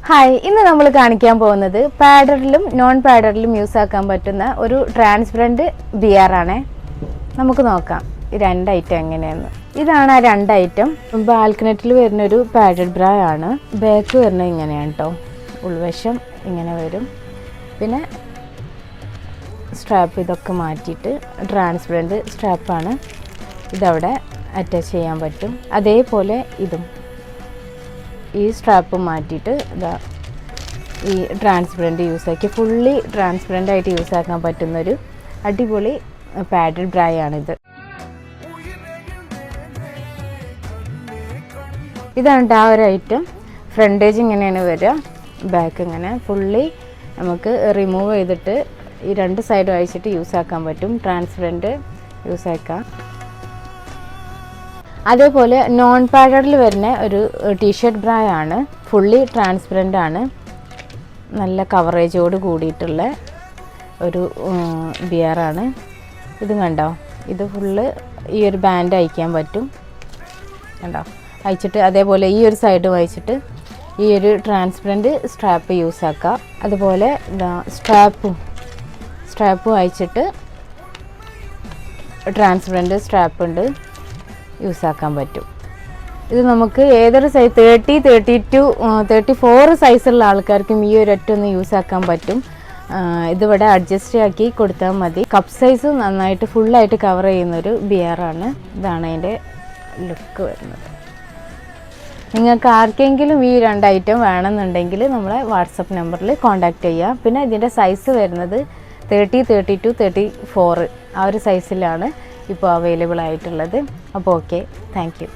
Hi, ഇന്ന് നമ്മൾ കാണിക്കാൻ പോകുന്നത് പാഡറിലും നോൺ പാഡറിലും യൂസ് ആക്കാൻ പറ്റുന്ന ഒരു ട്രാൻസ്പെറൻറ്റ് ബിയർ ആണ്. നമുക്ക് നോക്കാം ഈ രണ്ട് ഐറ്റം എങ്ങനെയാണെന്ന്. ഇതാണ് ആ രണ്ട് ഐറ്റം. ബാൽക്കനറ്റിൽ വരുന്നൊരു പാഡഡ് ബ്രാ ആണ്. ബാക്ക് വരുന്നത് ഇങ്ങനെയാണ് കേട്ടോ. ഉൾവശം ഇങ്ങനെ വരും. പിന്നെ സ്ട്രാപ്പ് ഇതൊക്കെ മാറ്റിയിട്ട് ട്രാൻസ്പെറൻറ്റ് സ്ട്രാപ്പാണ്. ഇതവിടെ അറ്റാച്ച് ചെയ്യാൻ പറ്റും. അതേപോലെ ഇതും ഈ സ്ട്രാപ്പ് മാറ്റിയിട്ട് ഇതാ ഈ ട്രാൻസ്പെറൻറ്റ് യൂസാക്കി ഫുള്ളി ട്രാൻസ്പെറൻ്റ് ആയിട്ട് യൂസാക്കാൻ പറ്റുന്നൊരു അടിപൊളി പാഡഡ് ബ്രായാണിത്. ഇതാണ് ആ ഒരു ഐറ്റം. ഫ്രണ്ടേജ് ഇങ്ങനെയാണ് വരിക, ബാക്ക് ഇങ്ങനെ ഫുള്ളി നമുക്ക് റിമൂവ് ചെയ്തിട്ട് ഈ രണ്ട് സൈഡും അയച്ചിട്ട് യൂസാക്കാൻ പറ്റും. ട്രാൻസ്പെറൻറ്റ് യൂസാക്കാം. അതേപോലെ നോൺ പാഡഡിൽ വരുന്ന ഒരു ടീഷർട്ട് ബ്രാ ആണ്. ഫുള്ളി ട്രാൻസ്പെറൻ്റ് ആണ്. നല്ല കവറേജോട് കൂടിയിട്ടുള്ള ഒരു ബിയറാണ്. ഇത് കണ്ടോ, ഇത് ഫുള്ള് ഈ ഒരു ബാൻഡ് അയക്കാൻ പറ്റും. കണ്ടോ, അയച്ചിട്ട് അതേപോലെ ഈ ഒരു സൈഡും അയച്ചിട്ട് ഈ ഒരു ട്രാൻസ്പെറൻറ്റ് സ്ട്രാപ്പ് യൂസാക്കാം. അതുപോലെ സ്ട്രാപ്പും അയച്ചിട്ട് ട്രാൻസ്പെറൻറ്റ് സ്ട്രാപ്പ് ഉണ്ട് യൂസാക്കാൻ പറ്റും. ഇത് നമുക്ക് ഏതൊരു സൈസ് 30, 32, 34 സൈസുള്ള ആൾക്കാർക്കും ഈ ഒരു ഒറ്റ ഒന്ന് യൂസാക്കാൻ പറ്റും. ഇതിവിടെ അഡ്ജസ്റ്റ് ആക്കി കൊടുത്താൽ മതി. കപ്പ് സൈസ് നന്നായിട്ട് ഫുള്ളായിട്ട് കവർ ചെയ്യുന്നൊരു ബിയറാണ്. ഇതാണ് അതിൻ്റെ ലുക്ക് വരുന്നത്. നിങ്ങൾക്ക് ആർക്കെങ്കിലും ഈ രണ്ട് ഐറ്റം വേണമെന്നുണ്ടെങ്കിൽ നമ്മളെ വാട്സപ്പ് നമ്പറിൽ കോൺടാക്റ്റ് ചെയ്യുക. പിന്നെ ഇതിൻ്റെ സൈസ് വരുന്നത് 30, 32, 34 ആ ഒരു സൈസിലാണ് ഇപ്പോൾ അവൈലബിൾ ആയിട്ടുള്ളത്. അപ്പോൾ ഓക്കെ, താങ്ക് യു.